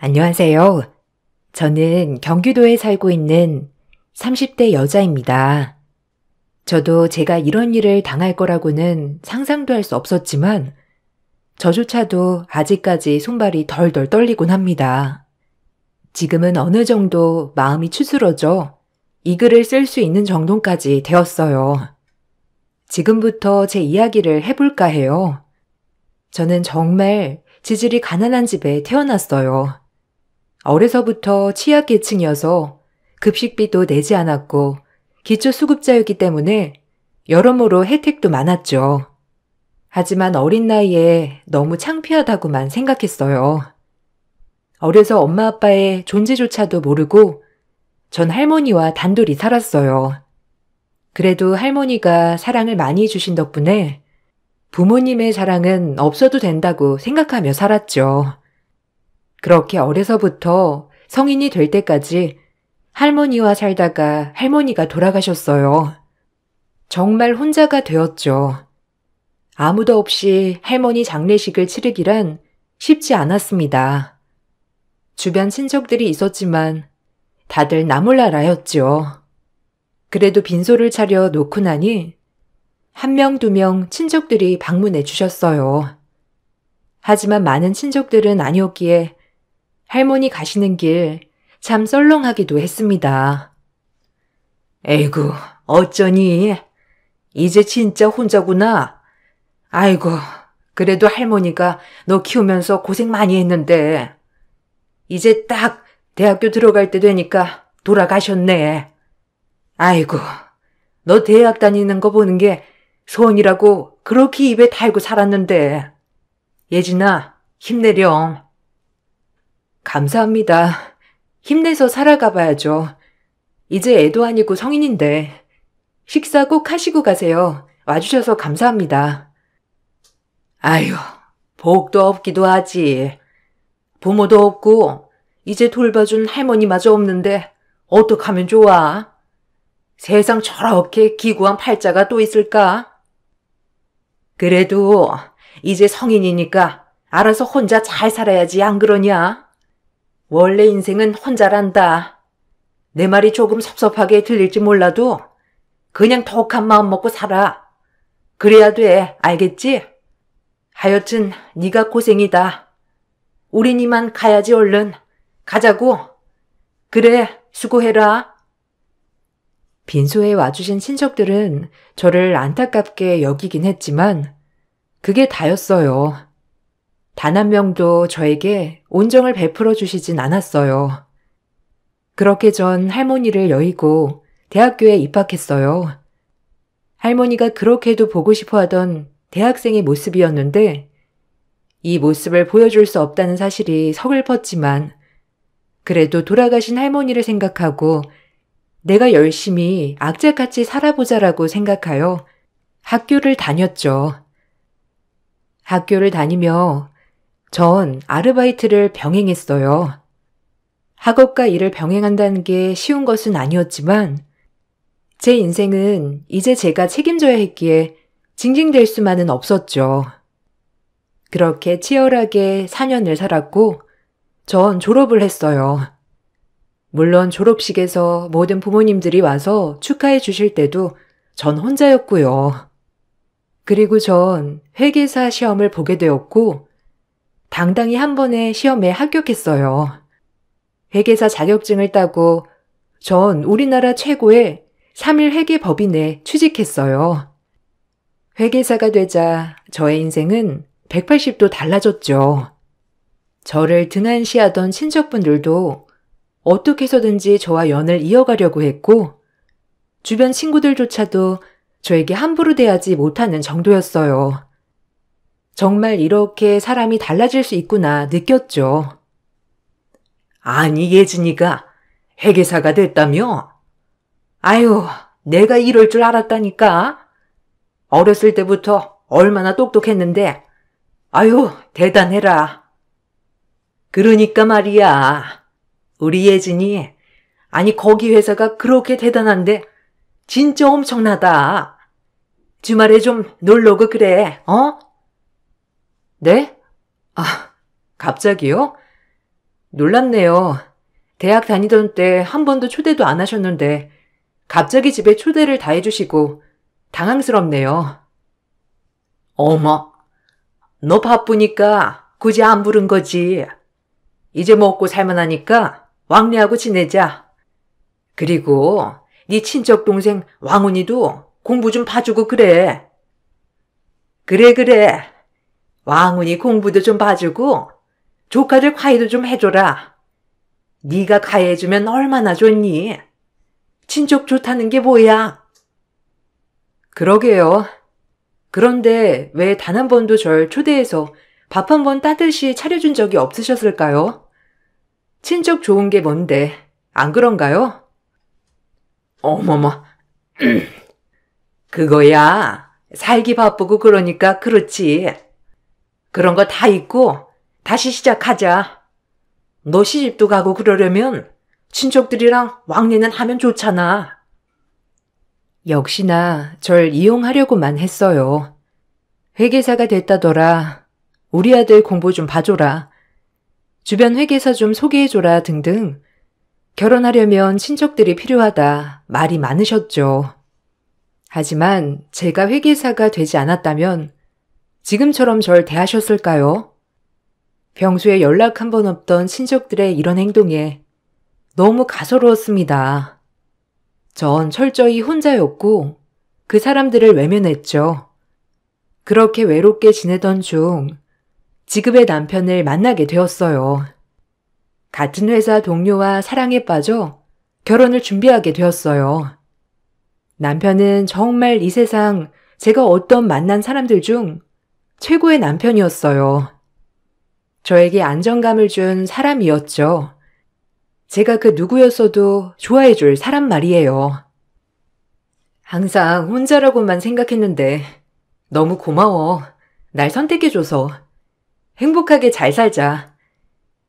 안녕하세요. 저는 경기도에 살고 있는 30대 여자입니다. 저도 제가 이런 일을 당할 거라고는 상상도 할 수 없었지만 저조차도 아직까지 손발이 덜덜 떨리곤 합니다. 지금은 어느 정도 마음이 추스러져 이 글을 쓸 수 있는 정도까지 되었어요. 지금부터 제 이야기를 해볼까 해요. 저는 정말 지질이 가난한 집에 태어났어요. 어려서부터 취약계층이어서 급식비도 내지 않았고 기초수급자였기 때문에 여러모로 혜택도 많았죠. 하지만 어린 나이에 너무 창피하다고만 생각했어요. 어려서 엄마 아빠의 존재조차도 모르고 전 할머니와 단둘이 살았어요. 그래도 할머니가 사랑을 많이 주신 덕분에 부모님의 사랑은 없어도 된다고 생각하며 살았죠. 그렇게 어려서부터 성인이 될 때까지 할머니와 살다가 할머니가 돌아가셨어요. 정말 혼자가 되었죠. 아무도 없이 할머니 장례식을 치르기란 쉽지 않았습니다. 주변 친척들이 있었지만 다들 나몰라라였죠. 그래도 빈소를 차려 놓고 나니 한 명, 두 명 친척들이 방문해 주셨어요. 하지만 많은 친척들은 아니었기에 할머니 가시는 길 참 썰렁하기도 했습니다. 에이구, 어쩌니? 이제 진짜 혼자구나. 아이고, 그래도 할머니가 너 키우면서 고생 많이 했는데 이제 딱 대학교 들어갈 때 되니까 돌아가셨네. 아이고, 너 대학 다니는 거 보는 게 소원이라고 그렇게 입에 달고 살았는데. 예진아, 힘내렴. 감사합니다. 힘내서 살아가 봐야죠. 이제 애도 아니고 성인인데. 식사 꼭 하시고 가세요. 와주셔서 감사합니다. 아유, 복도 없기도 하지. 부모도 없고 이제 돌봐준 할머니마저 없는데 어떡하면 좋아? 세상 저렇게 기구한 팔자가 또 있을까? 그래도 이제 성인이니까 알아서 혼자 잘 살아야지, 안 그러냐? 원래 인생은 혼자란다. 내 말이 조금 섭섭하게 들릴지 몰라도 그냥 독한 마음 먹고 살아. 그래야 돼, 알겠지? 하여튼 네가 고생이다. 우린 이만 가야지. 얼른 가자고. 그래, 수고해라. 빈소에 와주신 친척들은 저를 안타깝게 여기긴 했지만 그게 다였어요. 단 한 명도 저에게 온정을 베풀어 주시진 않았어요. 그렇게 전 할머니를 여의고 대학교에 입학했어요. 할머니가 그렇게도 보고 싶어 하던 대학생의 모습이었는데 이 모습을 보여줄 수 없다는 사실이 서글펐지만 그래도 돌아가신 할머니를 생각하고 내가 열심히 악착같이 살아보자라고 생각하여 학교를 다녔죠. 학교를 다니며 전 아르바이트를 병행했어요. 학업과 일을 병행한다는 게 쉬운 것은 아니었지만 제 인생은 이제 제가 책임져야 했기에 징징댈 수만은 없었죠. 그렇게 치열하게 4년을 살았고 전 졸업을 했어요. 물론 졸업식에서 모든 부모님들이 와서 축하해 주실 때도 전 혼자였고요. 그리고 전 회계사 시험을 보게 되었고 당당히 한 번에 시험에 합격했어요. 회계사 자격증을 따고 전 우리나라 최고의 3일 회계법인에 취직했어요. 회계사가 되자 저의 인생은 180도 달라졌죠. 저를 등한시하던 친척분들도 어떻게 해서든지 저와 연을 이어가려고 했고 주변 친구들조차도 저에게 함부로 대하지 못하는 정도였어요. 정말 이렇게 사람이 달라질 수 있구나 느꼈죠. 아니, 예진이가 회계사가 됐다며? 아유, 내가 이럴 줄 알았다니까. 어렸을 때부터 얼마나 똑똑했는데 아유, 대단해라. 그러니까 말이야. 우리 예진이, 아니 거기 회사가 그렇게 대단한데 진짜 엄청나다. 주말에 좀 놀러고 그래, 어? 네? 아, 갑자기요? 놀랍네요. 대학 다니던 때 한 번도 초대도 안 하셨는데 갑자기 집에 초대를 다 해주시고 당황스럽네요. 어머, 너 바쁘니까 굳이 안 부른 거지. 이제 먹고 살만하니까 왕래하고 지내자. 그리고 네 친척 동생 왕훈이도 공부 좀 봐주고 그래. 그래. 왕훈이 공부도 좀 봐주고 조카들 과외도 좀 해줘라. 네가 과외해주면 얼마나 좋니? 친척 좋다는 게 뭐야? 그러게요. 그런데 왜 단 한 번도 절 초대해서 밥 한 번 따뜻이 차려준 적이 없으셨을까요? 친척 좋은 게 뭔데, 안 그런가요? 어머머, 그거야. 살기 바쁘고 그러니까 그렇지. 그런 거 다 잊고 다시 시작하자. 너 시집도 가고 그러려면 친척들이랑 왕래는 하면 좋잖아. 역시나 절 이용하려고만 했어요. 회계사가 됐다더라. 우리 아들 공부 좀 봐줘라. 주변 회계사 좀 소개해줘라 등등. 결혼하려면 친척들이 필요하다 말이 많으셨죠. 하지만 제가 회계사가 되지 않았다면 지금처럼 절 대하셨을까요? 평소에 연락 한 번 없던 친척들의 이런 행동에 너무 가소로웠습니다. 전 철저히 혼자였고 그 사람들을 외면했죠. 그렇게 외롭게 지내던 중 지급의 남편을 만나게 되었어요. 같은 회사 동료와 사랑에 빠져 결혼을 준비하게 되었어요. 남편은 정말 이 세상 제가 어떤 만난 사람들 중 최고의 남편이었어요. 저에게 안정감을 준 사람이었죠. 제가 그 누구였어도 좋아해줄 사람 말이에요. 항상 혼자라고만 생각했는데 너무 고마워. 날 선택해줘서. 행복하게 잘 살자.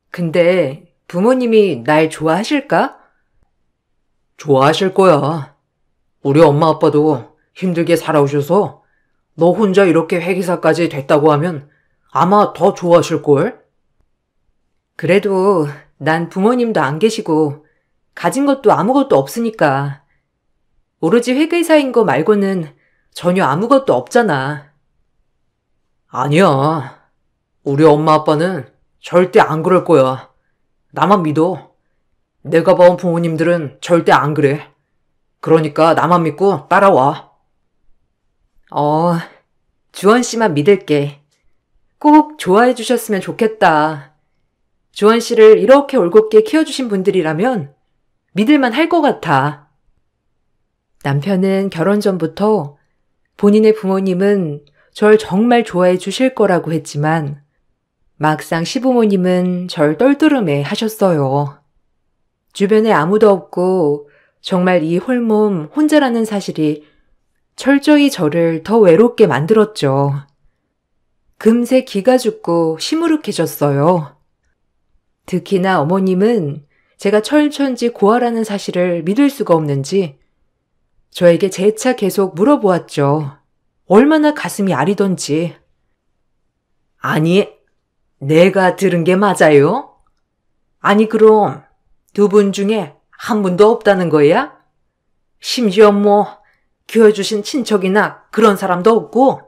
근데 부모님이 날 좋아하실까? 좋아하실 거야. 우리 엄마 아빠도 힘들게 살아오셔서 너 혼자 이렇게 회계사까지 됐다고 하면 아마 더 좋아하실걸? 그래도 난 부모님도 안 계시고 가진 것도 아무것도 없으니까. 오로지 회계사인 거 말고는 전혀 아무것도 없잖아. 아니야. 우리 엄마 아빠는 절대 안 그럴 거야. 나만 믿어. 내가 봐온 부모님들은 절대 안 그래. 그러니까 나만 믿고 따라와. 주원 씨만 믿을게. 꼭 좋아해 주셨으면 좋겠다. 주원 씨를 이렇게 올곧게 키워주신 분들이라면 믿을만 할 것 같아. 남편은 결혼 전부터 본인의 부모님은 절 정말 좋아해 주실 거라고 했지만 막상 시부모님은 절 떨떠름해 하셨어요. 주변에 아무도 없고 정말 이 홀몸 혼자라는 사실이 철저히 저를 더 외롭게 만들었죠. 금세 기가 죽고 시무룩해졌어요. 특히나 어머님은 제가 철천지 고아라는 사실을 믿을 수가 없는지 저에게 재차 계속 물어보았죠. 얼마나 가슴이 아리던지. 아니, 내가 들은 게 맞아요? 아니 그럼 두 분 중에 한 분도 없다는 거야? 심지어 뭐 키워주신 친척이나 그런 사람도 없고?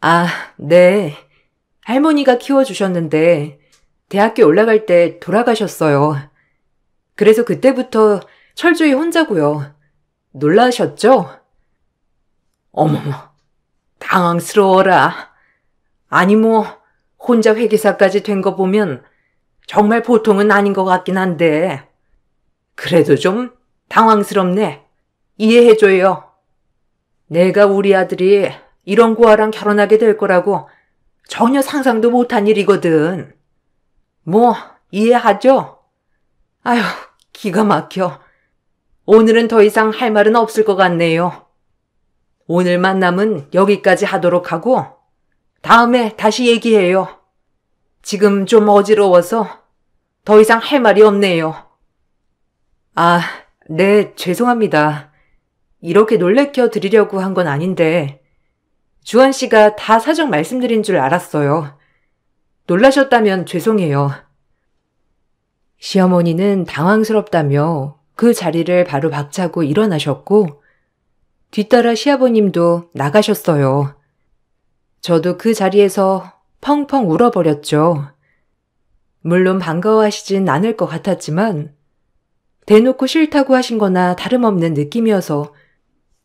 아, 네. 할머니가 키워주셨는데 대학교 올라갈 때 돌아가셨어요. 그래서 그때부터 철저히 혼자고요. 놀라셨죠? 어머머, 당황스러워라. 아니 뭐 혼자 회계사까지 된 거 보면 정말 보통은 아닌 것 같긴 한데 그래도 좀 당황스럽네. 이해해줘요. 내가 우리 아들이 이런 고아랑 결혼하게 될 거라고 전혀 상상도 못한 일이거든. 뭐 이해하죠? 아휴, 기가 막혀. 오늘은 더 이상 할 말은 없을 것 같네요. 오늘 만남은 여기까지 하도록 하고 다음에 다시 얘기해요. 지금 좀 어지러워서 더 이상 할 말이 없네요. 아, 네, 죄송합니다. 이렇게 놀래켜 드리려고 한 건 아닌데 주원 씨가 다 사정 말씀드린 줄 알았어요. 놀라셨다면 죄송해요. 시어머니는 당황스럽다며 그 자리를 바로 박차고 일어나셨고 뒤따라 시아버님도 나가셨어요. 저도 그 자리에서 펑펑 울어버렸죠. 물론 반가워하시진 않을 것 같았지만 대놓고 싫다고 하신 거나 다름없는 느낌이어서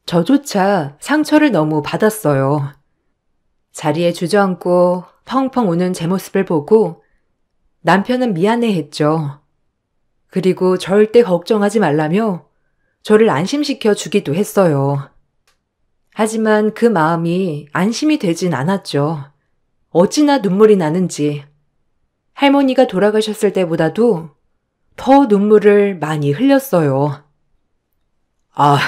저조차 상처를 너무 받았어요. 자리에 주저앉고 펑펑 우는 제 모습을 보고 남편은 미안해했죠. 그리고 절대 걱정하지 말라며 저를 안심시켜 주기도 했어요. 하지만 그 마음이 안심이 되진 않았죠. 어찌나 눈물이 나는지. 할머니가 돌아가셨을 때보다도 더 눈물을 많이 흘렸어요. 아,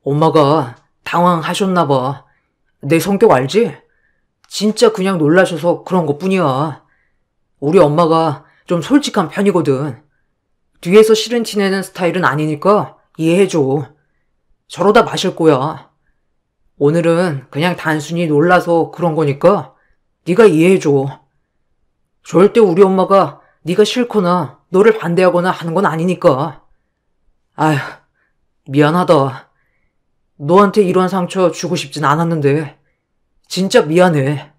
엄마가 당황하셨나 봐. 내 성격 알지? 진짜 그냥 놀라셔서 그런 것뿐이야. 우리 엄마가 좀 솔직한 편이거든. 뒤에서 싫은 티 내는 스타일은 아니니까 이해해줘. 저러다 마실 거야. 오늘은 그냥 단순히 놀라서 그런 거니까 네가 이해해줘. 절대 우리 엄마가 네가 싫거나 너를 반대하거나 하는 건 아니니까. 아휴, 미안하다. 너한테 이런 상처 주고 싶진 않았는데 진짜 미안해.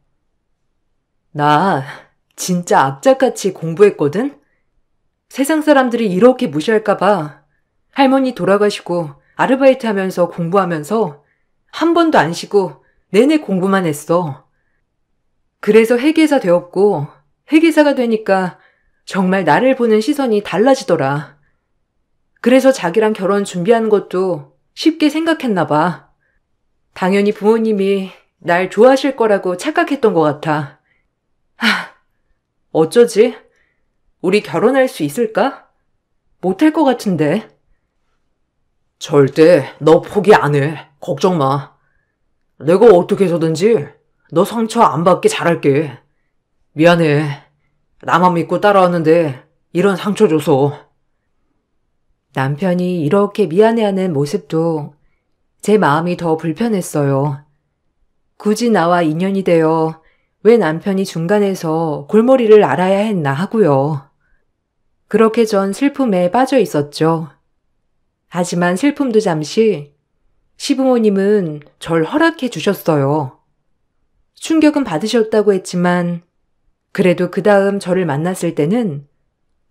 나 진짜 악착같이 공부했거든? 세상 사람들이 이렇게 무시할까봐 할머니 돌아가시고 아르바이트 하면서 공부하면서 한 번도 안 쉬고 내내 공부만 했어. 그래서 회계사 되었고 회계사가 되니까 정말 나를 보는 시선이 달라지더라. 그래서 자기랑 결혼 준비하는 것도 쉽게 생각했나 봐. 당연히 부모님이 날 좋아하실 거라고 착각했던 것 같아. 어쩌지? 우리 결혼할 수 있을까? 못할 것 같은데. 절대 너 포기 안 해. 걱정 마. 내가 어떻게 해서든지 너 상처 안 받게 잘할게. 미안해. 나만 믿고 따라왔는데 이런 상처 줘서. 남편이 이렇게 미안해하는 모습도 제 마음이 더 불편했어요. 굳이 나와 인연이 되어 왜 남편이 중간에서 골머리를 앓아야 했나 하고요. 그렇게 전 슬픔에 빠져 있었죠. 하지만 슬픔도 잠시 시부모님은 절 허락해 주셨어요. 충격은 받으셨다고 했지만 그래도 그 다음 저를 만났을 때는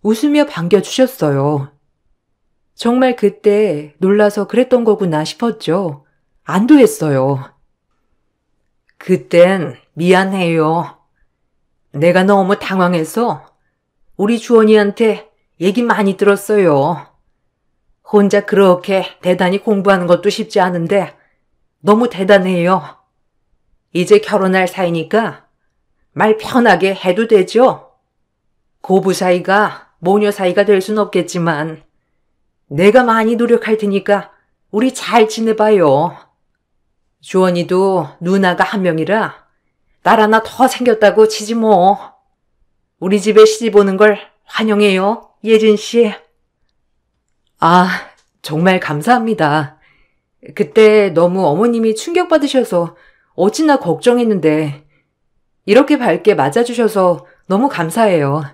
웃으며 반겨주셨어요. 정말 그때 놀라서 그랬던 거구나 싶었죠. 안도했어요. 그땐 미안해요. 내가 너무 당황해서 우리 주원이한테 얘기 많이 들었어요. 혼자 그렇게 대단히 공부하는 것도 쉽지 않은데 너무 대단해요. 이제 결혼할 사이니까 말 편하게 해도 되죠? 고부 사이가 모녀 사이가 될 순 없겠지만 내가 많이 노력할 테니까 우리 잘 지내봐요. 주원이도 누나가 한 명이라 딸 하나 더 생겼다고 치지 뭐. 우리 집에 시집 오는 걸 환영해요, 예진 씨. 아, 정말 감사합니다. 그때 너무 어머님이 충격받으셔서 어찌나 걱정했는데 이렇게 밝게 맞아주셔서 너무 감사해요.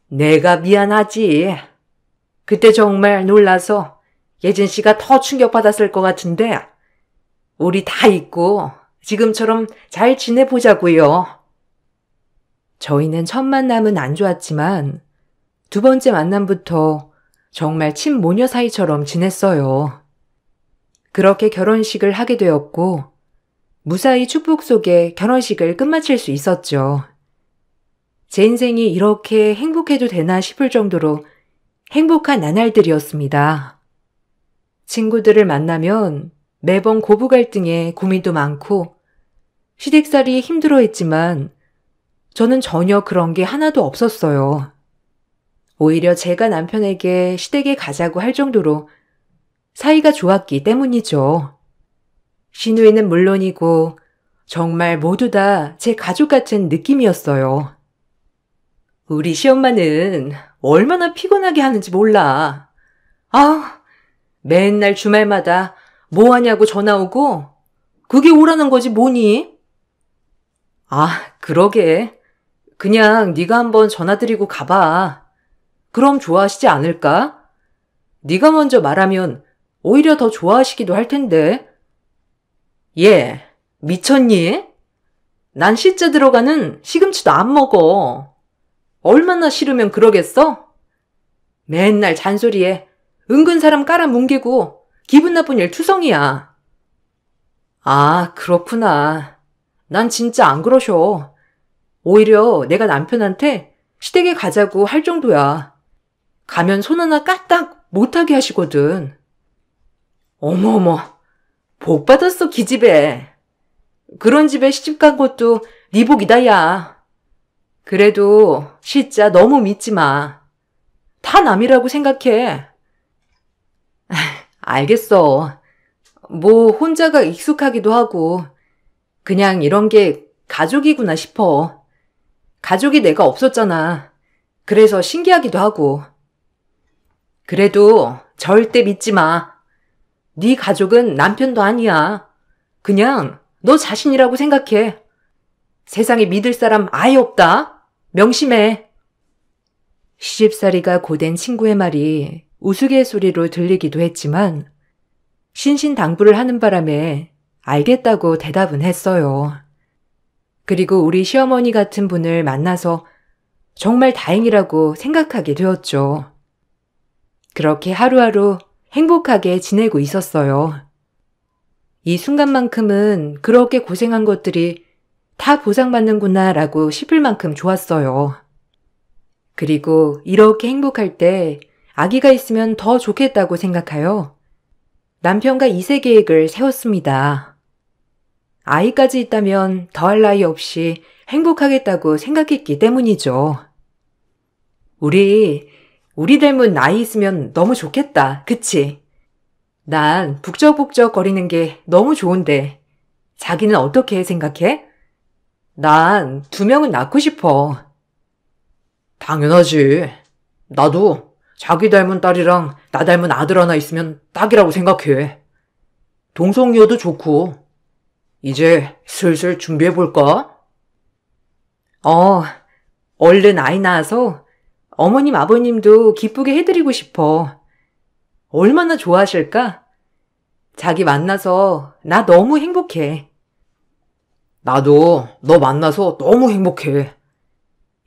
내가 미안하지. 그때 정말 놀라서 예진 씨가 더 충격받았을 것 같은데 우리 다 있고 지금처럼 잘 지내보자고요. 저희는 첫 만남은 안 좋았지만 두 번째 만남부터 정말 친모녀 사이처럼 지냈어요. 그렇게 결혼식을 하게 되었고 무사히 축복 속에 결혼식을 끝마칠 수 있었죠. 제 인생이 이렇게 행복해도 되나 싶을 정도로 행복한 나날들이었습니다. 친구들을 만나면 매번 고부 갈등에 고민도 많고 시댁살이 힘들어했지만 저는 전혀 그런 게 하나도 없었어요. 오히려 제가 남편에게 시댁에 가자고 할 정도로 사이가 좋았기 때문이죠. 시누이는 물론이고 정말 모두 다 제 가족 같은 느낌이었어요. 우리 시엄마는 얼마나 피곤하게 하는지 몰라. 아, 맨날 주말마다 뭐 하냐고 전화 오고 그게 오라는 거지 뭐니? 아, 그러게. 그냥 네가 한번 전화드리고 가봐. 그럼 좋아하시지 않을까? 네가 먼저 말하면 오히려 더 좋아하시기도 할 텐데. 얘, 미쳤니? 난 시자 들어가는 시금치도 안 먹어. 얼마나 싫으면 그러겠어? 맨날 잔소리에 은근 사람 깔아뭉개고 기분 나쁜 일 투성이야. 아, 그렇구나. 난 진짜 안 그러셔. 오히려 내가 남편한테 시댁에 가자고 할 정도야. 가면 손 하나 까딱 못하게 하시거든. 어머어머, 복 받았어, 기집애. 그런 집에 시집간 것도 네 복이다, 야. 그래도 시자 너무 믿지 마. 다 남이라고 생각해. 알겠어. 뭐 혼자가 익숙하기도 하고 그냥 이런 게 가족이구나 싶어. 가족이 내가 없었잖아. 그래서 신기하기도 하고. 그래도 절대 믿지 마. 네 가족은 남편도 아니야. 그냥 너 자신이라고 생각해. 세상에 믿을 사람 아예 없다. 명심해. 시집살이가 고된 친구의 말이 우스갯소리로 들리기도 했지만 신신당부를 하는 바람에 알겠다고 대답은 했어요. 그리고 우리 시어머니 같은 분을 만나서 정말 다행이라고 생각하게 되었죠. 그렇게 하루하루 행복하게 지내고 있었어요. 이 순간만큼은 그렇게 고생한 것들이 다 보상받는구나 라고 싶을 만큼 좋았어요. 그리고 이렇게 행복할 때 아기가 있으면 더 좋겠다고 생각하여 남편과 2세 계획을 세웠습니다. 아이까지 있다면 더할 나위 없이 행복하겠다고 생각했기 때문이죠. 우리 닮은 아이 있으면 너무 좋겠다. 그치? 난 북적북적 거리는 게 너무 좋은데 자기는 어떻게 생각해? 난 2명은 낳고 싶어. 당연하지. 나도 자기 닮은 딸이랑 나 닮은 아들 하나 있으면 딱이라고 생각해. 동성이어도 좋고. 이제 슬슬 준비해볼까? 얼른 아이 낳아서 어머님 아버님도 기쁘게 해드리고 싶어. 얼마나 좋아하실까? 자기 만나서 나 너무 행복해. 나도 너 만나서 너무 행복해.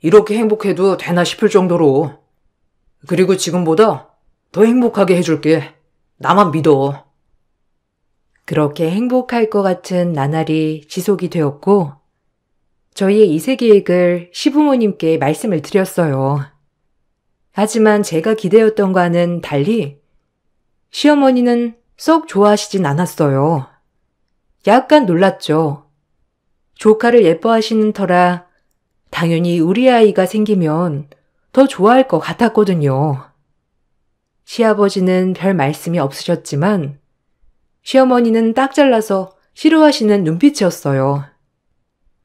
이렇게 행복해도 되나 싶을 정도로. 그리고 지금보다 더 행복하게 해줄게. 나만 믿어. 그렇게 행복할 것 같은 나날이 지속이 되었고 저희의 2세 계획을 시부모님께 말씀을 드렸어요. 하지만 제가 기대했던 과는 달리 시어머니는 썩 좋아하시진 않았어요. 약간 놀랐죠. 조카를 예뻐하시는 터라 당연히 우리 아이가 생기면 더 좋아할 것 같았거든요. 시아버지는 별 말씀이 없으셨지만 시어머니는 딱 잘라서 싫어하시는 눈빛이었어요.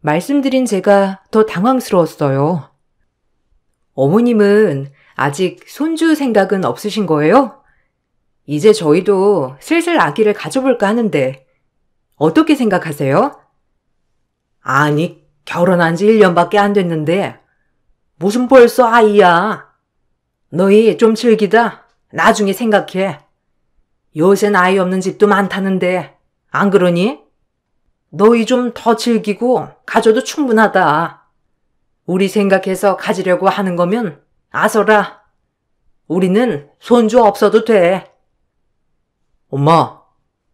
말씀드린 제가 더 당황스러웠어요. 어머님은 아직 손주 생각은 없으신 거예요? 이제 저희도 슬슬 아기를 가져볼까 하는데 어떻게 생각하세요? 아니, 결혼한 지 1년밖에 안 됐는데 무슨 벌써 아이야. 너희 좀 즐기다 나중에 생각해. 요샌 아이 없는 집도 많다는데 안 그러니? 너희 좀 더 즐기고 가져도 충분하다. 우리 생각해서 가지려고 하는 거면 아서라. 우리는 손주 없어도 돼. 엄마,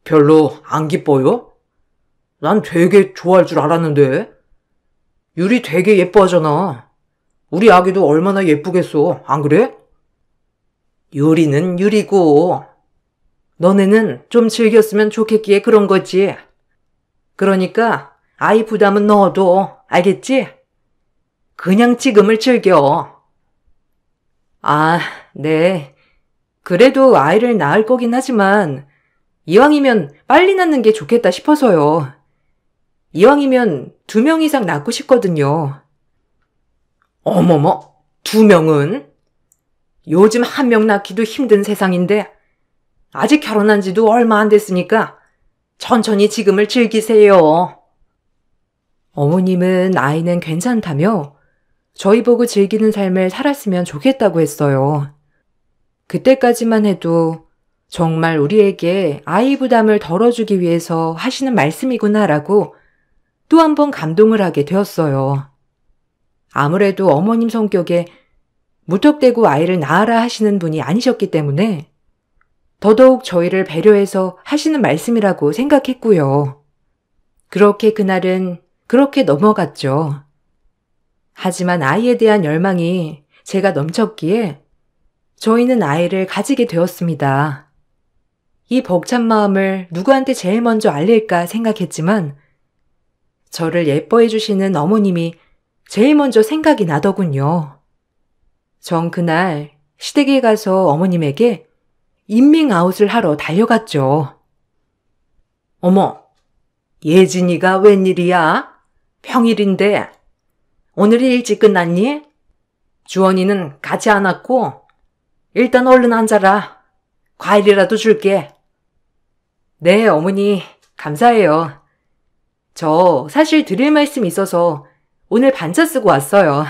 별로 안 기뻐요? 난 되게 좋아할 줄 알았는데. 유리 되게 예뻐하잖아. 우리 아기도 얼마나 예쁘겠어, 안 그래? 유리는 유리고 너네는 좀 즐겼으면 좋겠기에 그런 거지. 그러니까 아이 부담은 넣어도 알겠지? 그냥 지금을 즐겨. 아, 네. 그래도 아이를 낳을 거긴 하지만 이왕이면 빨리 낳는 게 좋겠다 싶어서요. 이왕이면 2명 이상 낳고 싶거든요. 어머머, 2명은? 요즘 1명 낳기도 힘든 세상인데 아직 결혼한 지도 얼마 안 됐으니까 천천히 지금을 즐기세요. 어머님은 아이는 괜찮다며 저희 보고 즐기는 삶을 살았으면 좋겠다고 했어요. 그때까지만 해도 정말 우리에게 아이 부담을 덜어주기 위해서 하시는 말씀이구나라고 또 한 번 감동을 하게 되었어요. 아무래도 어머님 성격에 무턱대고 아이를 낳아라 하시는 분이 아니셨기 때문에 더더욱 저희를 배려해서 하시는 말씀이라고 생각했고요. 그렇게 그날은 그렇게 넘어갔죠. 하지만 아이에 대한 열망이 제가 넘쳤기에 저희는 아이를 가지게 되었습니다. 이 벅찬 마음을 누구한테 제일 먼저 알릴까 생각했지만 저를 예뻐해 주시는 어머님이 제일 먼저 생각이 나더군요. 전 그날 시댁에 가서 어머님에게 인밍아웃을 하러 달려갔죠. 어머, 예진이가 웬일이야? 평일인데 오늘이 일찍 끝났니? 주원이는 같이 안 왔고 일단 얼른 앉아라. 과일이라도 줄게. 네, 어머니 감사해요. 저 사실 드릴 말씀이 있어서 오늘 반차 쓰고 왔어요.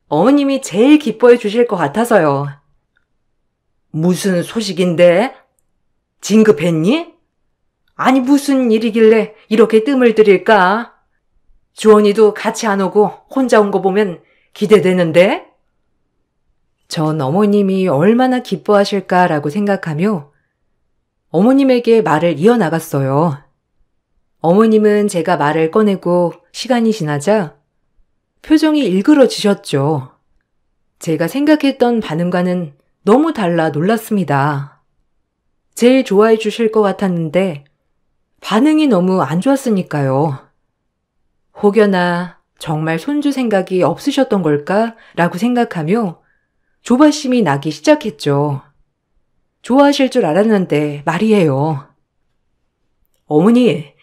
어머님이 제일 기뻐해 주실 것 같아서요. 무슨 소식인데? 진급했니? 아니 무슨 일이길래 이렇게 뜸을 들일까? 주원이도 같이 안 오고 혼자 온 거 보면 기대되는데? 전 어머님이 얼마나 기뻐하실까라고 생각하며 어머님에게 말을 이어나갔어요. 어머님은 제가 말을 꺼내고 시간이 지나자 표정이 일그러지셨죠. 제가 생각했던 반응과는 너무 달라 놀랐습니다. 제일 좋아해 주실 것 같았는데 반응이 너무 안 좋았으니까요. 혹여나 정말 손주 생각이 없으셨던 걸까? 라고 생각하며 조바심이 나기 시작했죠. 좋아하실 줄 알았는데 말이에요. 어머니,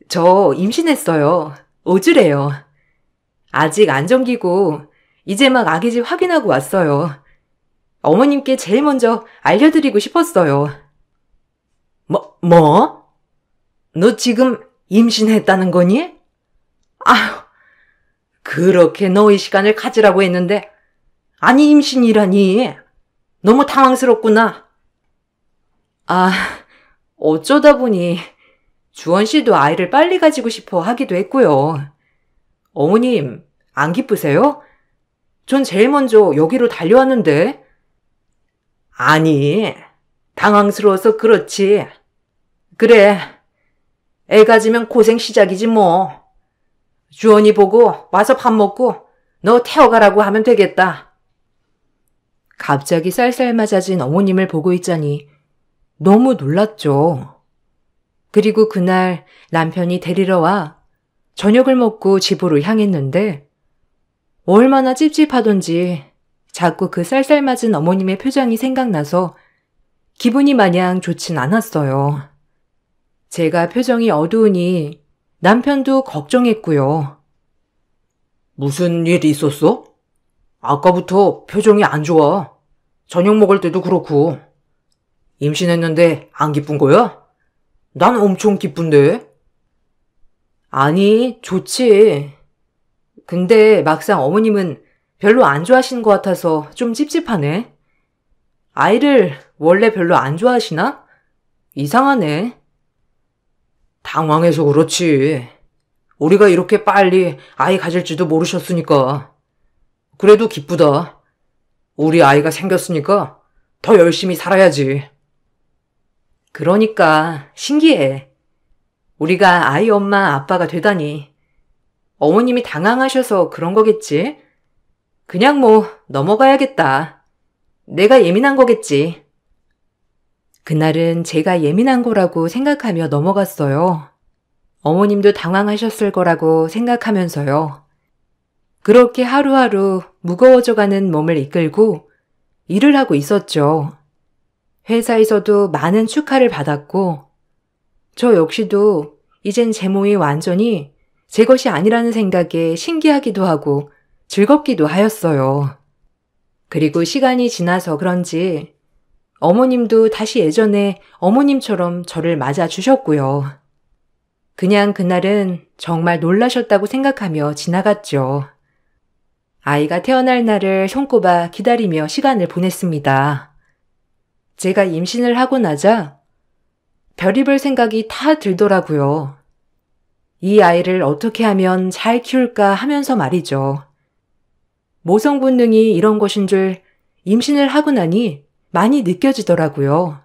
저 임신했어요. 5주래요. 아직 안 정기고 이제 막 아기집 확인하고 왔어요. 어머님께 제일 먼저 알려드리고 싶었어요. 뭐? 너 지금 임신했다는 거니? 아휴, 그렇게 너의 시간을 가지라고 했는데 아니 임신이라니. 너무 당황스럽구나. 아, 어쩌다 보니 주원 씨도 아이를 빨리 가지고 싶어 하기도 했고요. 어머님, 안 기쁘세요? 전 제일 먼저 여기로 달려왔는데. 아니, 당황스러워서 그렇지. 그래, 애 가지면 고생 시작이지 뭐. 주원이 보고 와서 밥 먹고 너 태워가라고 하면 되겠다. 갑자기 쌀쌀맞아진 어머님을 보고 있자니 너무 놀랐죠. 그리고 그날 남편이 데리러 와 저녁을 먹고 집으로 향했는데 얼마나 찝찝하던지 자꾸 그 쌀쌀맞은 어머님의 표정이 생각나서 기분이 마냥 좋진 않았어요. 제가 표정이 어두우니 남편도 걱정했고요. 무슨 일이 있었어? 아까부터 표정이 안 좋아. 저녁 먹을 때도 그렇고. 임신했는데 안 기쁜 거야? 난 엄청 기쁜데. 아니, 좋지. 근데 막상 어머님은 별로 안 좋아하시는 것 같아서 좀 찝찝하네. 아이를 원래 별로 안 좋아하시나? 이상하네. 당황해서 그렇지. 우리가 이렇게 빨리 아이 가질지도 모르셨으니까. 그래도 기쁘다. 우리 아이가 생겼으니까 더 열심히 살아야지. 그러니까 신기해. 우리가 아이 엄마 아빠가 되다니. 어머님이 당황하셔서 그런 거겠지? 그냥 뭐 넘어가야겠다. 내가 예민한 거겠지. 그날은 제가 예민한 거라고 생각하며 넘어갔어요. 어머님도 당황하셨을 거라고 생각하면서요. 그렇게 하루하루 무거워져가는 몸을 이끌고 일을 하고 있었죠. 회사에서도 많은 축하를 받았고 저 역시도 이젠 제 몸이 완전히 제 것이 아니라는 생각에 신기하기도 하고 즐겁기도 하였어요. 그리고 시간이 지나서 그런지 어머님도 다시 예전에 어머님처럼 저를 맞아주셨고요. 그냥 그날은 정말 놀라셨다고 생각하며 지나갔죠. 아이가 태어날 날을 손꼽아 기다리며 시간을 보냈습니다. 제가 임신을 하고 나자 별의별 생각이 다 들더라고요. 이 아이를 어떻게 하면 잘 키울까 하면서 말이죠. 모성 본능이 이런 것인 줄 임신을 하고 나니 많이 느껴지더라고요.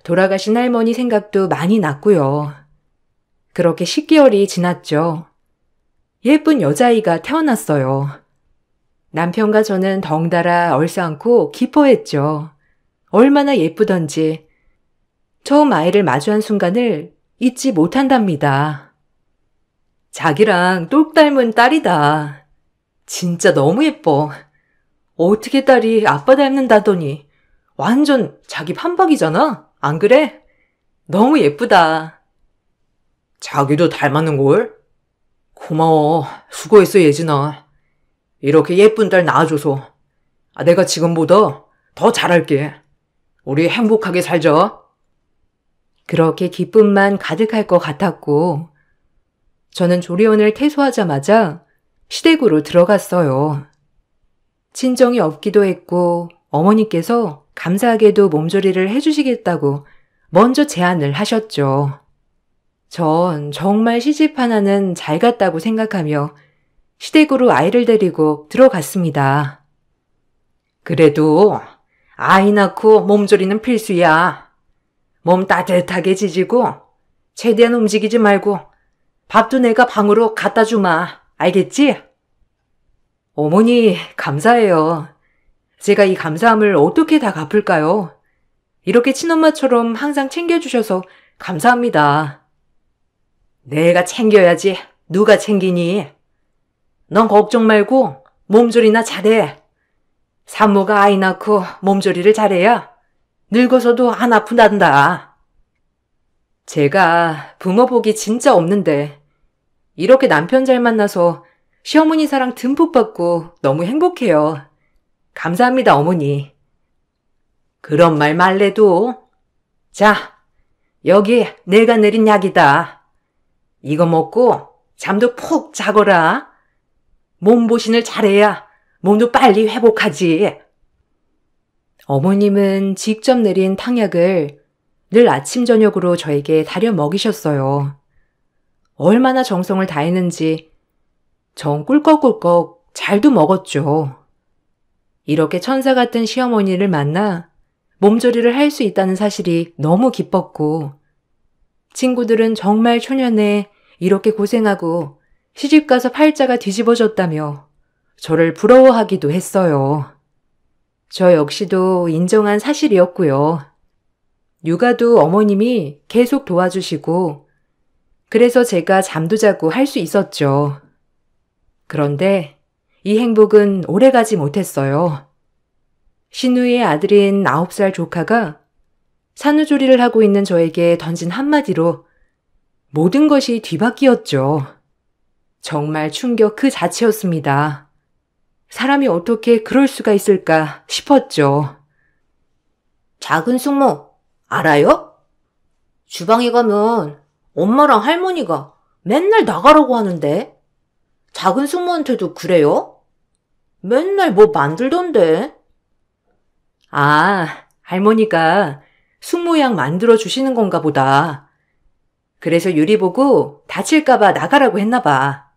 돌아가신 할머니 생각도 많이 났고요. 그렇게 10개월이 지났죠. 예쁜 여자아이가 태어났어요. 남편과 저는 덩달아 얼싸안고 기뻐했죠. 얼마나 예쁘던지. 처음 아이를 마주한 순간을 잊지 못한답니다. 자기랑 똑 닮은 딸이다. 진짜 너무 예뻐. 어떻게 딸이 아빠 닮는다더니 완전 자기 판박이잖아. 안 그래? 너무 예쁘다. 자기도 닮았는걸? 고마워. 수고했어, 예진아. 이렇게 예쁜 딸 낳아줘서. 내가 지금보다 더 잘할게. 우리 행복하게 살자. 그렇게 기쁨만 가득할 것 같았고, 저는 조리원을 퇴소하자마자 시댁으로 들어갔어요. 친정이 없기도 했고 어머니께서 감사하게도 몸조리를 해주시겠다고 먼저 제안을 하셨죠. 전 정말 시집 하나는 잘 갔다고 생각하며 시댁으로 아이를 데리고 들어갔습니다. 그래도 아이 낳고 몸조리는 필수야. 몸 따뜻하게 지지고 최대한 움직이지 말고 밥도 내가 방으로 갖다 주마. 알겠지? 어머니, 감사해요. 제가 이 감사함을 어떻게 다 갚을까요? 이렇게 친엄마처럼 항상 챙겨주셔서 감사합니다. 내가 챙겨야지. 누가 챙기니? 넌 걱정 말고 몸조리나 잘해. 산모가 아이 낳고 몸조리를 잘해야 늙어서도 안 아픈단다. 제가 부모 복이 진짜 없는데 이렇게 남편 잘 만나서 시어머니 사랑 듬뿍 받고 너무 행복해요. 감사합니다, 어머니. 그런 말 말래도. 자, 여기 내가 내린 약이다. 이거 먹고 잠도 푹 자거라. 몸보신을 잘해야 몸도 빨리 회복하지. 어머님은 직접 내린 탕약을 늘 아침 저녁으로 저에게 다려 먹이셨어요. 얼마나 정성을 다했는지 전 꿀꺽꿀꺽 잘도 먹었죠. 이렇게 천사 같은 시어머니를 만나 몸조리를 할 수 있다는 사실이 너무 기뻤고, 친구들은 정말 초년에 이렇게 고생하고 시집가서 팔자가 뒤집어졌다며 저를 부러워하기도 했어요. 저 역시도 인정한 사실이었고요. 육아도 어머님이 계속 도와주시고, 그래서 제가 잠도 자고 할 수 있었죠. 그런데 이 행복은 오래가지 못했어요. 신우이의 아들인 9살 조카가 산후조리를 하고 있는 저에게 던진 한마디로 모든 것이 뒤바뀌었죠. 정말 충격 그 자체였습니다. 사람이 어떻게 그럴 수가 있을까 싶었죠. 작은 숙모, 알아요? 주방에 가면 엄마랑 할머니가 맨날 나가라고 하는데 작은 숙모한테도 그래요? 맨날 뭐 만들던데. 아, 할머니가 숙모양 만들어 주시는 건가 보다. 그래서 유리 보고 다칠까봐 나가라고 했나 봐.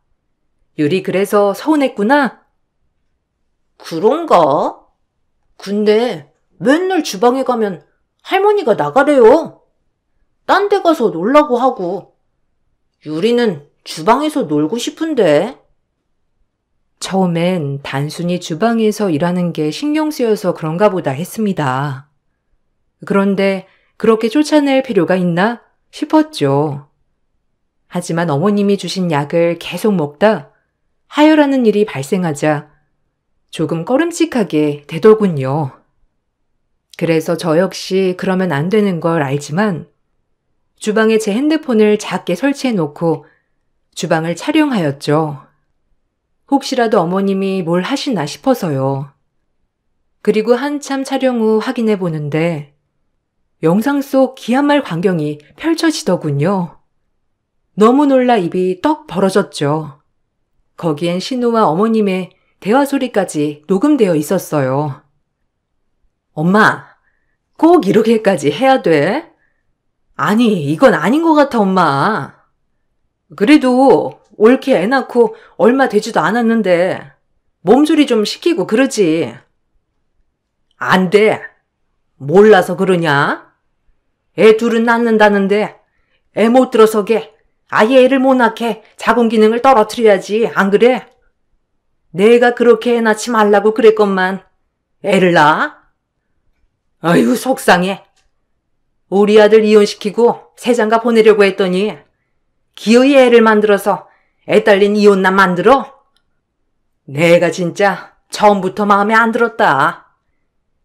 유리 그래서 서운했구나? 그런가? 근데 맨날 주방에 가면 할머니가 나가래요. 딴 데 가서 놀라고 하고. 유리는 주방에서 놀고 싶은데. 처음엔 단순히 주방에서 일하는 게 신경 쓰여서 그런가 보다 했습니다. 그런데 그렇게 쫓아낼 필요가 있나 싶었죠. 하지만 어머님이 주신 약을 계속 먹다 하혈하는 일이 발생하자 조금 꺼름칙하게 되더군요. 그래서 저 역시 그러면 안 되는 걸 알지만 주방에 제 핸드폰을 작게 설치해 놓고 주방을 촬영하였죠. 혹시라도 어머님이 뭘 하시나 싶어서요. 그리고 한참 촬영 후 확인해 보는데 영상 속 기한말 광경이 펼쳐지더군요. 너무 놀라 입이 떡 벌어졌죠. 거기엔 신우와 어머님의 대화 소리까지 녹음되어 있었어요. 엄마, 꼭 이렇게까지 해야 돼? 아니, 이건 아닌 것 같아, 엄마. 그래도 옳게 애 낳고 얼마 되지도 않았는데 몸조리 좀 시키고 그러지. 안 돼. 몰라서 그러냐? 애 둘은 낳는다는데 애 못 들어서게 아예 애를 못 낳게 자궁 기능을 떨어뜨려야지, 안 그래? 내가 그렇게 애 낳지 말라고 그랬건만 애를 낳아? 아유, 속상해. 우리 아들 이혼시키고 새장가 보내려고 했더니 기어이 애를 만들어서 애 딸린 이혼남 만들어? 내가 진짜 처음부터 마음에 안 들었다.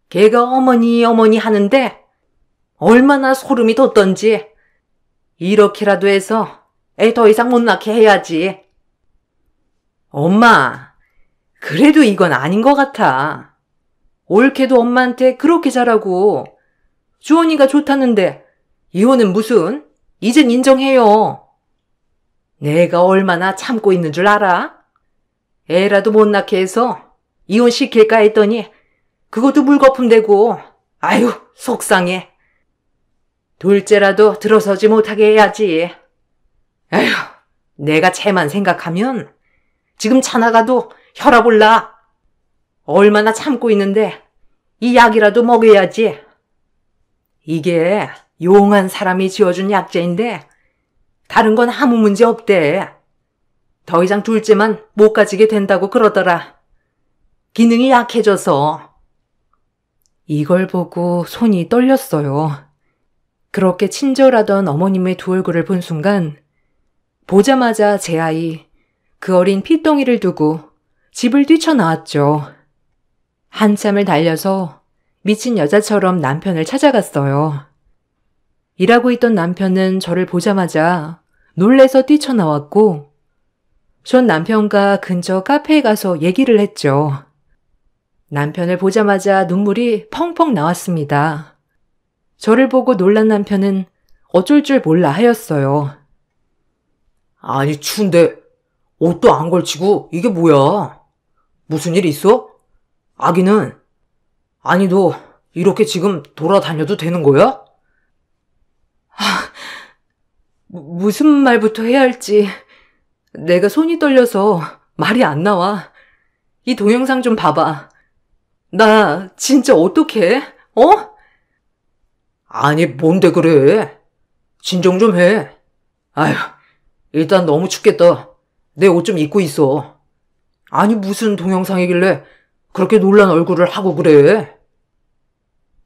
걔가 어머니 어머니 하는데 얼마나 소름이 돋던지 이렇게라도 해서 애 더 이상 못 낳게 해야지. 엄마, 그래도 이건 아닌 것 같아. 옳게도 엄마한테 그렇게 잘하고 주원이가 좋다는데 이혼은 무슨? 이젠 인정해요. 내가 얼마나 참고 있는 줄 알아? 애라도 못 낳게 해서 이혼시킬까 했더니 그것도 물거품 되고 아유, 속상해. 둘째라도 들어서지 못하게 해야지. 에휴, 내가 쟤만 생각하면 지금 차 나가도 혈압 올라. 얼마나 참고 있는데 이 약이라도 먹여야지. 이게 용한 사람이 지어준 약재인데 다른 건 아무 문제 없대. 더 이상 둘째만 못 가지게 된다고 그러더라. 기능이 약해져서. 이걸 보고 손이 떨렸어요. 그렇게 친절하던 어머님의 두 얼굴을 본 순간 보자마자 제 아이, 그 어린 핏덩이를 두고 집을 뛰쳐나왔죠. 한참을 달려서 미친 여자처럼 남편을 찾아갔어요. 일하고 있던 남편은 저를 보자마자 놀래서 뛰쳐나왔고 전 남편과 근처 카페에 가서 얘기를 했죠. 남편을 보자마자 눈물이 펑펑 나왔습니다. 저를 보고 놀란 남편은 어쩔 줄 몰라 하였어요. 아니, 추운데 옷도 안 걸치고 이게 뭐야? 무슨 일 있어? 아기는? 아니, 너 이렇게 지금 돌아다녀도 되는 거야? 무슨 말부터 해야 할지 내가 손이 떨려서 말이 안 나와. 이 동영상 좀 봐봐. 나 진짜 어떡해? 어? 아니, 뭔데 그래? 진정 좀 해. 아휴, 일단 너무 춥겠다. 내 옷 좀 입고 있어. 아니, 무슨 동영상이길래 그렇게 놀란 얼굴을 하고 그래?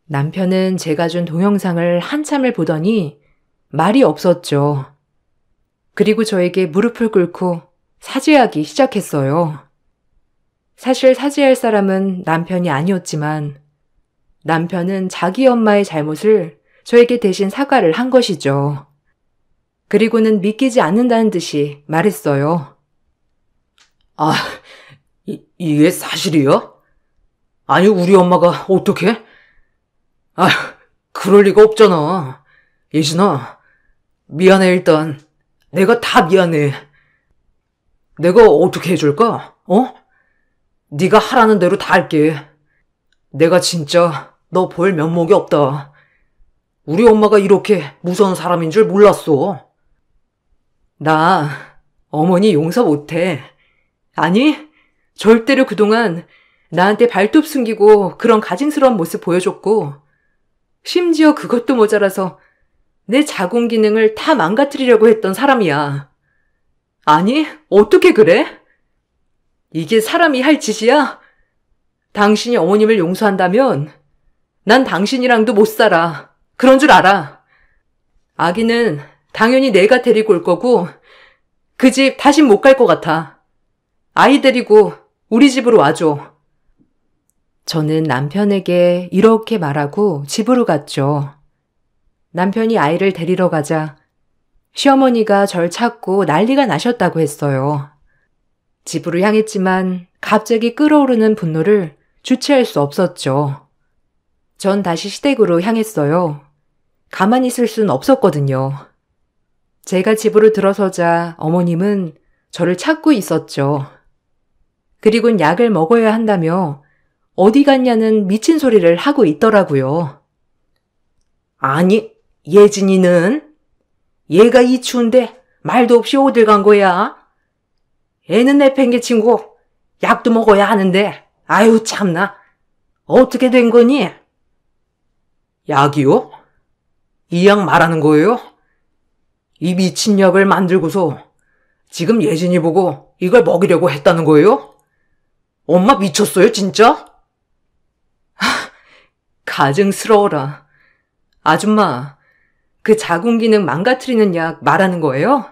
남편은 제가 준 동영상을 한참을 보더니 말이 없었죠. 그리고 저에게 무릎을 꿇고 사죄하기 시작했어요. 사실 사죄할 사람은 남편이 아니었지만 남편은 자기 엄마의 잘못을 저에게 대신 사과를 한 것이죠. 그리고는 믿기지 않는다는 듯이 말했어요. 아, 이게 사실이야? 아니, 우리 엄마가 어떡해? 아, 그럴 리가 없잖아. 예진아, 미안해. 일단 내가 다 미안해. 내가 어떻게 해줄까? 어? 네가 하라는 대로 다 할게. 내가 진짜 너 볼 면목이 없다. 우리 엄마가 이렇게 무서운 사람인 줄 몰랐어. 나 어머니 용서 못해. 아니, 절대로 그동안 나한테 발톱 숨기고 그런 가증스러운 모습 보여줬고 심지어 그것도 모자라서 내 자궁 기능을 다 망가뜨리려고 했던 사람이야. 아니, 어떻게 그래? 이게 사람이 할 짓이야? 당신이 어머님을 용서한다면 난 당신이랑도 못 살아. 그런 줄 알아. 아기는 당연히 내가 데리고 올 거고 그 집 다신 못 갈 것 같아. 아이 데리고 우리 집으로 와줘. 저는 남편에게 이렇게 말하고 집으로 갔죠. 남편이 아이를 데리러 가자 시어머니가 절 찾고 난리가 나셨다고 했어요. 집으로 향했지만 갑자기 끓어오르는 분노를 주체할 수 없었죠. 전 다시 시댁으로 향했어요. 가만히 있을 순 없었거든요. 제가 집으로 들어서자 어머님은 저를 찾고 있었죠. 그리곤 약을 먹어야 한다며 어디 갔냐는 미친 소리를 하고 있더라고요. 아니, 예진이는? 얘가 이 추운데 말도 없이 어딜 간 거야? 애는 내팽개친고 약도 먹어야 하는데, 아유 참나. 어떻게 된 거니? 약이요? 이 약 말하는 거예요? 이 미친 약을 만들고서 지금 예진이 보고 이걸 먹이려고 했다는 거예요? 엄마 미쳤어요, 진짜? 가증스러워라. 아줌마, 그 자궁 기능 망가뜨리는 약 말하는 거예요?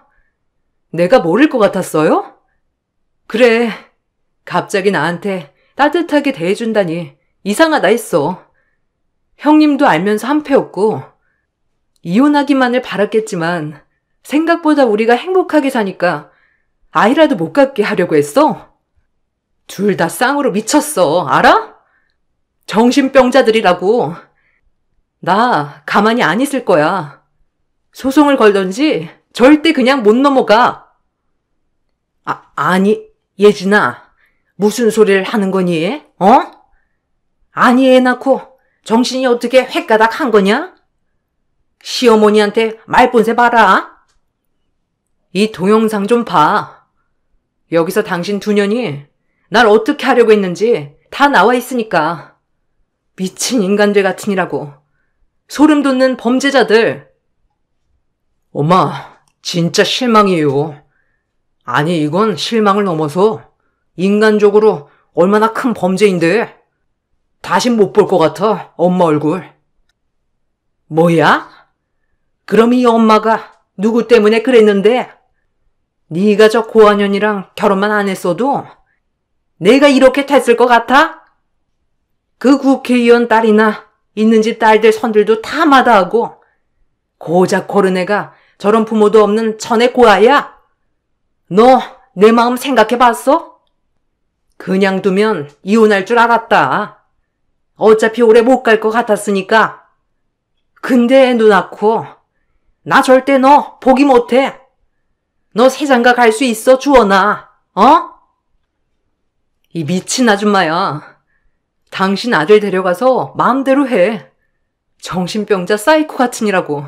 내가 모를 것 같았어요? 그래, 갑자기 나한테 따뜻하게 대해준다니 이상하다 했어. 형님도 알면서 한패였고 이혼하기만을 바랐겠지만 생각보다 우리가 행복하게 사니까 아이라도 못 갖게 하려고 했어. 둘 다 쌍으로 미쳤어, 알아? 정신병자들이라고. 나 가만히 안 있을 거야. 소송을 걸던지 절대 그냥 못 넘어가. 아니, 예진아. 무슨 소리를 하는 거니? 어? 아니, 애 낳고 정신이 어떻게 획가닥 한 거냐? 시어머니한테 말본새 봐라. 이 동영상 좀 봐. 여기서 당신 두 년이 날 어떻게 하려고 했는지 다 나와 있으니까. 미친 인간들 같으니라고. 소름 돋는 범죄자들. 엄마, 진짜 실망이에요. 아니, 이건 실망을 넘어서 인간적으로 얼마나 큰 범죄인데 다신 못 볼 것 같아, 엄마 얼굴. 뭐야? 그럼 이 엄마가 누구 때문에 그랬는데? 네가 저 고한현이랑 결혼만 안 했어도 내가 이렇게 됐을 것 같아? 그 국회의원 딸이나 있는 집 딸들 손들도 다 마다하고 고작 고른 애가 저런 부모도 없는 천의 고아야? 너 내 마음 생각해봤어? 그냥 두면 이혼할 줄 알았다. 어차피 오래 못 갈 것 같았으니까. 근데 애 낳고 나 절대 너 포기 못해. 너 세상가 갈 수 있어, 주원아. 어? 이 미친 아줌마야. 당신 아들 데려가서 마음대로 해. 정신병자 사이코 같으니라고.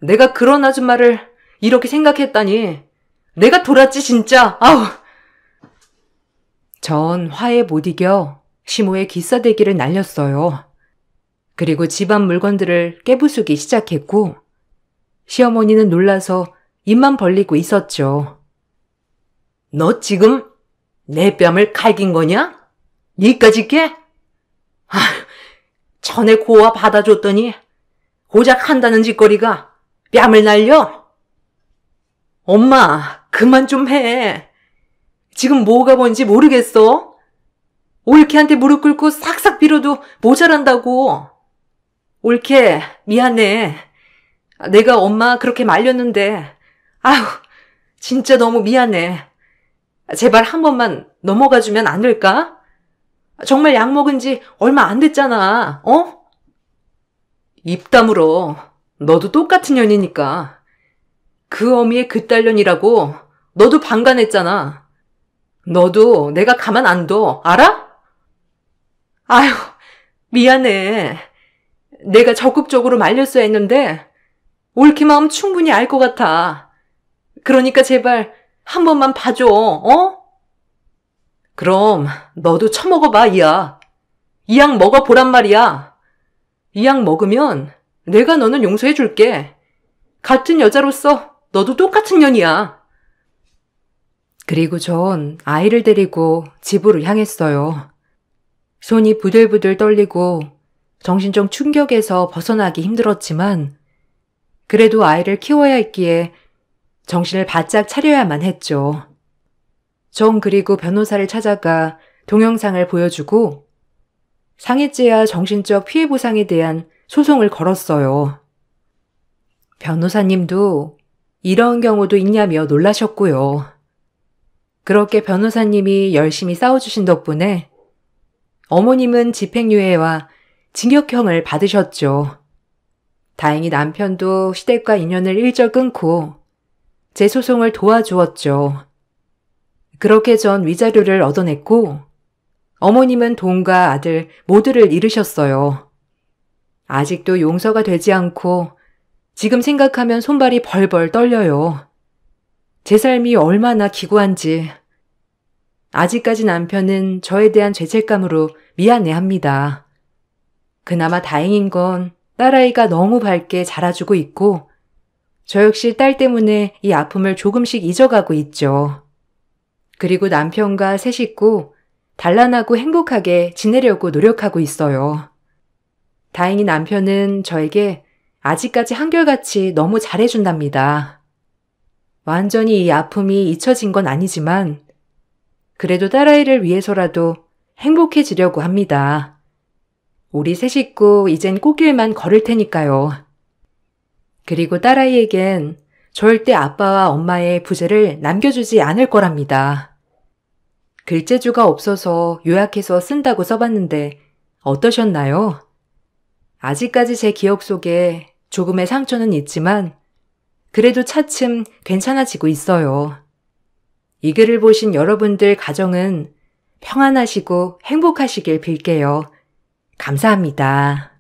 내가 그런 아줌마를 이렇게 생각했다니. 내가 돌았지 진짜. 아우. 전 화에 못 이겨 시모의 기싸대기를 날렸어요. 그리고 집안 물건들을 깨부수기 시작했고 시어머니는 놀라서 입만 벌리고 있었죠. 너 지금 내 뺨을 갈긴 거냐? 니까지 깨? 천의 고아 받아줬더니 고작 한다는 짓거리가 뺨을 날려? 엄마, 그만 좀 해. 지금 뭐가 뭔지 모르겠어? 올케한테 무릎 꿇고 싹싹 빌어도 모자란다고. 올케, 미안해. 내가 엄마 그렇게 말렸는데, 아휴, 진짜 너무 미안해. 제발 한 번만 넘어가주면 안 될까? 정말 약 먹은 지 얼마 안 됐잖아, 어? 입 다물어. 너도 똑같은 년이니까. 그 어미의 그딸년이라고 너도 방관했잖아. 너도 내가 가만 안 둬, 알아? 아휴, 미안해. 내가 적극적으로 말렸어야 했는데 올케 마음 충분히 알 것 같아. 그러니까 제발 한 번만 봐줘, 어? 그럼 너도 처먹어봐, 이 약. 이 약 먹어보란 말이야. 이 약 먹으면 내가 너는 용서해줄게. 같은 여자로서 너도 똑같은 년이야. 그리고 전 아이를 데리고 집으로 향했어요. 손이 부들부들 떨리고 정신적 충격에서 벗어나기 힘들었지만 그래도 아이를 키워야 했기에 정신을 바짝 차려야만 했죠. 전 그리고 변호사를 찾아가 동영상을 보여주고 상해죄와 정신적 피해 보상에 대한 소송을 걸었어요. 변호사님도 이런 경우도 있냐며 놀라셨고요. 그렇게 변호사님이 열심히 싸워주신 덕분에 어머님은 집행유예와 징역형을 받으셨죠. 다행히 남편도 시댁과 인연을 일절 끊고 제 소송을 도와주었죠. 그렇게 전 위자료를 얻어냈고 어머님은 돈과 아들 모두를 잃으셨어요. 아직도 용서가 되지 않고 지금 생각하면 손발이 벌벌 떨려요. 제 삶이 얼마나 기구한지. 아직까지 남편은 저에 대한 죄책감으로 미안해합니다. 그나마 다행인 건 딸아이가 너무 밝게 자라주고 있고 저 역시 딸 때문에 이 아픔을 조금씩 잊어가고 있죠. 그리고 남편과 새 식구 단란하고 행복하게 지내려고 노력하고 있어요. 다행히 남편은 저에게 아직까지 한결같이 너무 잘해준답니다. 완전히 이 아픔이 잊혀진 건 아니지만 그래도 딸아이를 위해서라도 행복해지려고 합니다. 우리 새 식구 이젠 꽃길만 걸을 테니까요. 그리고 딸아이에겐 절대 아빠와 엄마의 부재를 남겨주지 않을 거랍니다. 글재주가 없어서 요약해서 쓴다고 써봤는데 어떠셨나요? 아직까지 제 기억 속에 조금의 상처는 있지만 그래도 차츰 괜찮아지고 있어요. 이 글을 보신 여러분들 가정은 평안하시고 행복하시길 빌게요. 감사합니다.